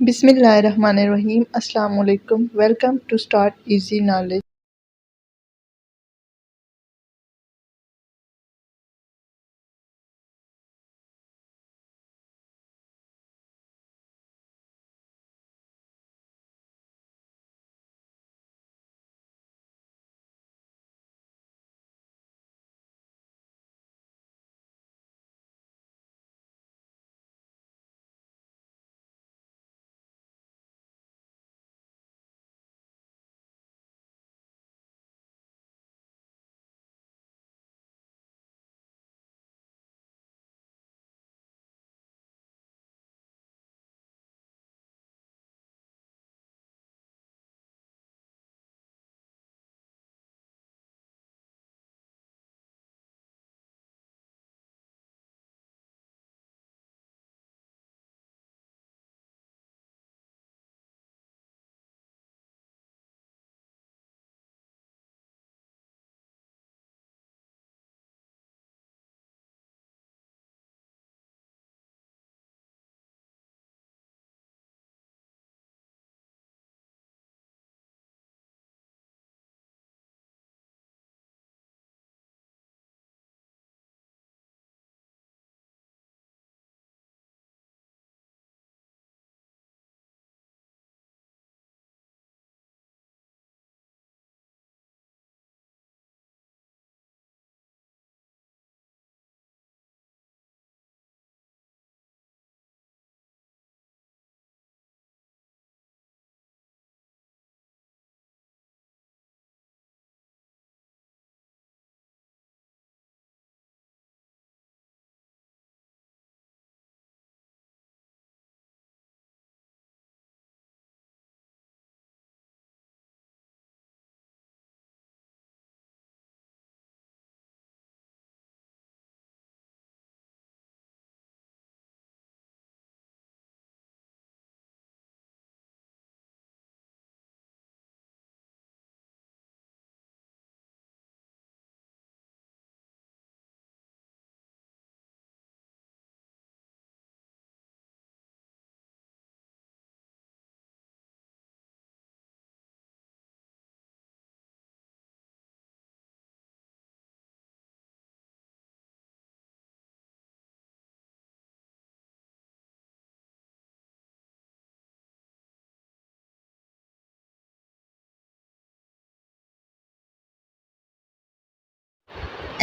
Bismillahirrahmanirrahim. Assalamu alaikum. Welcome to Start Easy Knowledge.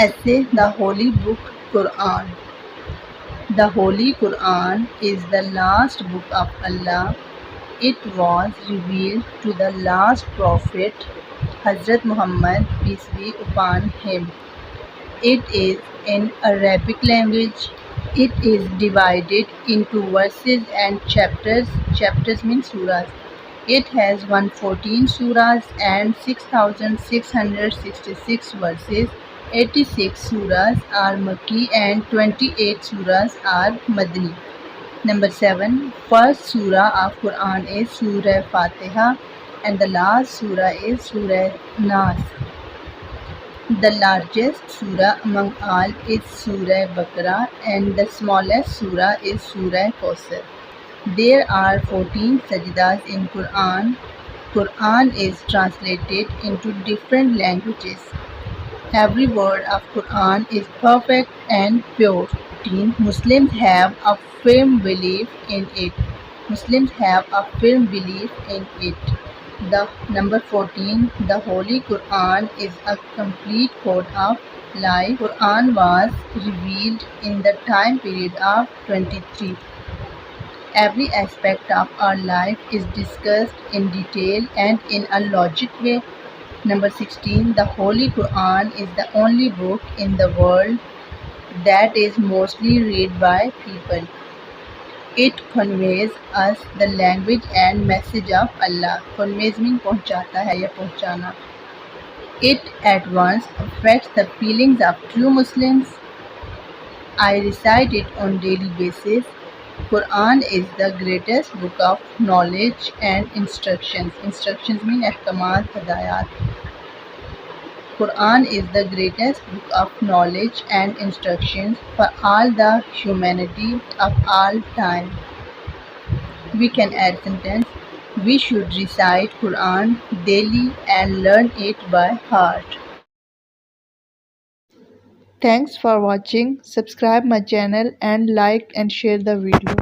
Essay The Holy Book Quran. The Holy Quran is the last book of Allah. It was revealed to the last prophet, Hazrat Muhammad, peace be upon him. It is in Arabic language. It is divided into verses and chapters. Chapters mean surahs. It has 114 surahs and 6,666 verses. 86 surahs are Makki and 28 surahs are Madani. Number 7. First surah of Quran is Surah Fatiha and the last surah is Surah Nas. The largest surah among all is Surah Baqarah and the smallest surah is Surah Kausar. There are 14 sajdas in Quran. Quran is translated into different languages. Every word of Quran is perfect and pure. 14. Muslims have a firm belief in it. Muslims have a firm belief in it. The number 14. The Holy Quran is a complete code of life. Quran was revealed in the time period of 23. Every aspect of our life is discussed in detail and in a logic way. Number 16. The Holy Quran is the only book in the world that is mostly read by people. It conveys us the language and message of Allah. Conveys means पहुंचाता है या पहुंचाना. It at once affects the feelings of true Muslims. I recite it on daily basis. Quran is the greatest book of knowledge and instructions. Instructions mean ahkamat, hadayat. Quran is the greatest book of knowledge and instructions for all the humanity of all time. We can add sentence. We should recite Quran daily and learn it by heart. Thanks for watching. Subscribe my channel and like and share the video.